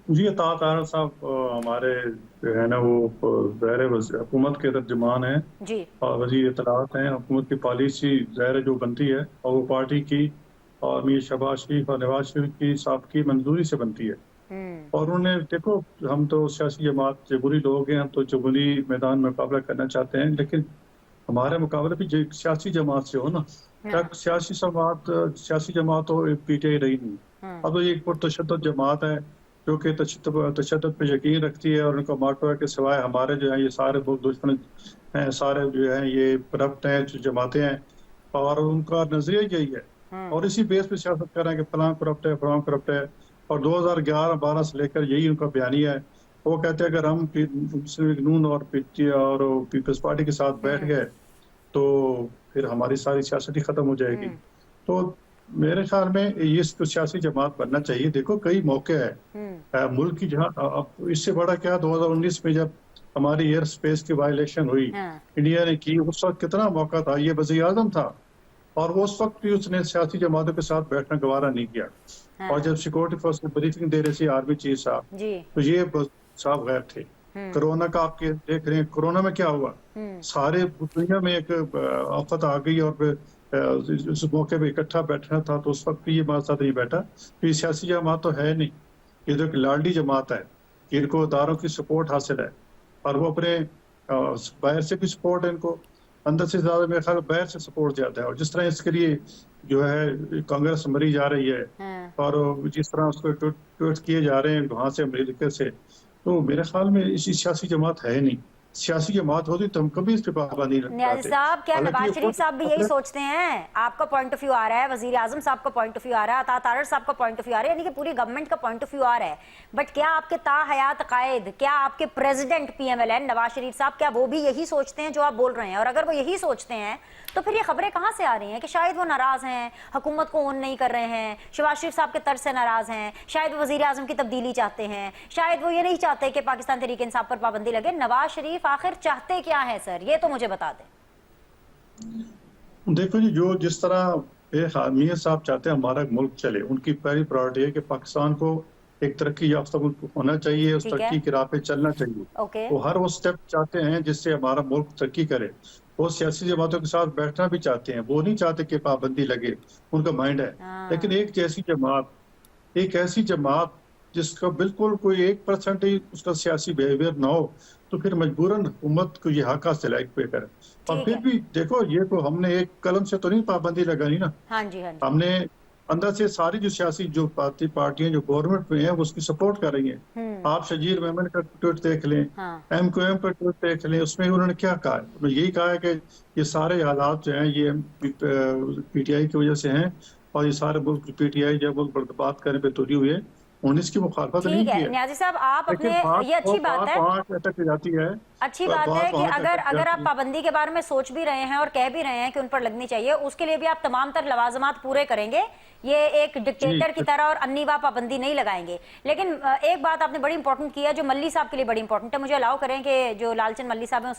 जी अता तारड़ साहब हमारे जो है ना वो ज़ाहिर है हुकूमत के तर्जुमान हैं जी। और वज़ीर इत्तलात हैं। हुकूमत की पॉलिसी ज़ाहिर है जो बनती है और वो पार्टी की और मीर शहबाज शरीफ और नवाज शरीफ की साहब की मंजूरी से बनती है। हुँ। और उन्होंने देखो, हम तो सियासी जमात जमहूरी लोग हैं, हम तो जमहूरी मैदान में मुकाबला करना चाहते हैं, लेकिन हमारा मुकाबला भी सियासी जमात से हो ना। हाँ। सियासी जमात तो पीटीआई रही नहीं। हुँ। अब तो ये एक पुरतशद्दुद जमात है जो कि तशद्दुद पे यकीन रखती है, और उनका मोटो है कि सिवाय हमारे जो है ये सारे मुल्क दुश्मन हैं, सारे जो है ये करप्ट हैं, जो जमातें हैं, और उनका नजरिया यही है। हुँ। और इसी बेस पे सियासत कर रहे हैं कि फलां करप्ट है, फलां करप्ट है। और 2011-12 से लेकर यही उनका बयानिया है। वो कहते हैं अगर हम मुस्लिम लीग नून और पीपल्स पार्टी के साथ बैठ हुँ। गए तो फिर हमारी सारी सियासत ही खत्म हो जाएगी। हुँ। तो मेरे ख्याल में ये तो सियासी जमात बनना चाहिए। देखो कई मौके हैं हुँ। मुल्क की, जहाँ अब इससे बड़ा क्या, 2019 में जब हमारी एयर स्पेस की वायलेशन हुई, हाँ। इंडिया ने की, उस वक्त कितना मौका था, ये वज़ीर आज़म था, और वो उस वक्त भी उसने सियासी जमातों के साथ बैठना गवारा नहीं किया। और हाँ। जब सिक्योरिटी फोर्स को ब्रीफिंग दे रहे थे आर्मी चीफ साहब, जी। तो ये साहब गैर थे। हुँ। कोरोना का आपके देख रहे हैं, कोरोना में क्या हुआ, हुँ। सारे दुनिया में एक आफत आ गई, और फिर उस मौके पे इकट्ठा बैठना था, तो उस वक्त भी ये हमारे साथ नहीं बैठा। तो ये सियासी जमात तो है नहीं, ये तो एक लाडली जमात है, इनको इदारों की सपोर्ट हासिल है, और वो अपने बाहर से भी सपोर्ट है इनको, अंदर से ज्यादा मेरे ख्याल बाहर से सपोर्ट ज्यादा है। और जिस तरह इसके लिए जो है कांग्रेस मरी जा रही है, हाँ। और जिस तरह उसको ट्वीट किए जा रहे हैं वहां से अमेरिका से, तो मेरे ख्याल में इसी सियासी जमात है नहीं। सियासी जमात होती तो हम कभी इस पे पाबंदी नहीं न्याज़ी लगाते। साहब, क्या हालांकि नवाज ये शरीफ खुद साहब भी यही अपने सोचते हैं? आपका पॉइंट ऑफ व्यू आ रहा है, वजीर आजम साहब का पॉइंट ऑफ व्यू आ रहा है, अता तारड़ साहब का पॉइंट ऑफ व्यू आ रहा है, यानी कि पूरी गवर्नमेंट का पॉइंट ऑफ व्यू आ रहा है। बट क्या आपके ताहयात कायद, क्या आपके प्रेसिडेंट पीएमएलएन नवाज शरीफ साहब, क्या वो भी यही सोचते हैं जो आप बोल रहे हैं? और अगर वो यही सोचते हैं तो फिर ये खबरें कहाँ से आ रही हैं कि शायद वो नाराज हैं, हुकूमत को ओन नहीं कर रहे हैं, शहबाज शरीफ साहब के तर्ज से नाराज हैं, शायद वो वजीर आजम की तब्दीली चाहते हैं, शायद वो ये नहीं चाहते कि पाकिस्तान तहरीक इंसाफ पर पाबंदी लगे। नवाज शरीफ आखिर चाहते क्या है सर, ये तो मुझे बता दें। देखो जी, जो जिस तरह मियां साहब चाहते हैं हमारा मुल्क चले, उनकी पहली प्रायोरिटी है कि पाकिस्तान को एक तरक्की याफ्ता मुल्क होना चाहिए, उस ठीक है। तरक्की की राह पे चलना चाहिए। ओके। वो हर वो स्टेप चाहते हैं जिससे हमारा मुल्क तरक्की करे। वो सियासी जमातों के साथ बैठना भी चाहते हैं, वो नहीं चाहते कि पाबंदी लगे, उनका माइंड है। लेकिन हाँ। एक ऐसी जमात जिसका बिल्कुल कोई 1% ही उसका सियासी बिहेवियर ना हो, तो फिर मजबूरन हुकूमत को ये हक हासिल है पे करे। और ठीक फिर है। भी देखो, ये तो हमने एक कलम से तो नहीं पाबंदी लगानी ना। हाँ जी, हाँ जी। हमने अंदर से सारी जो सियासी जो पार्टियां जो गवर्नमेंट में है वो उसकी सपोर्ट कर रही हैं। हम्म। आप शजीर मेमन का ट्वीट देख लें, हाँ। एमक्यूएम का ट्वीट देख लें, उसमें उन्होंने क्या कहा है? उन्होंने यही कहा है कि ये सारे हालात जो हैं ये पीटीआई की वजह से हैं, और ये सारे मुल्क पीटीआई जब मुल्क बर्बाद करने पे तुली हुई है, उन्होंने इसकी मुखालफत नहीं ठीक की है है। न्याजी साहब, आप लेकिन अपने, बात ये वो अच्छी बात बात है, वहां अटक जाती है, अच्छी बात है बात कि वहां अगर अटक अगर आप जाती है। पाबंदी के बारे में सोच भी रहे हैं और कह भी रहे हैं कि उन पर लगनी चाहिए, उसके लिए भी आप तमाम तर लवाजमात पूरे करेंगे, ये एक जी डिक्टेटर की तरह और अन्नीवा पाबंदी नहीं लगाएंगे। लेकिन एक बात आपने बड़ी इंपॉर्टेंट की है जो मल्ली साहब के लिए बड़ी इंपॉर्टेंट है, मुझे अलाउ करें कि जो लालचंद मल्ली साहब हैं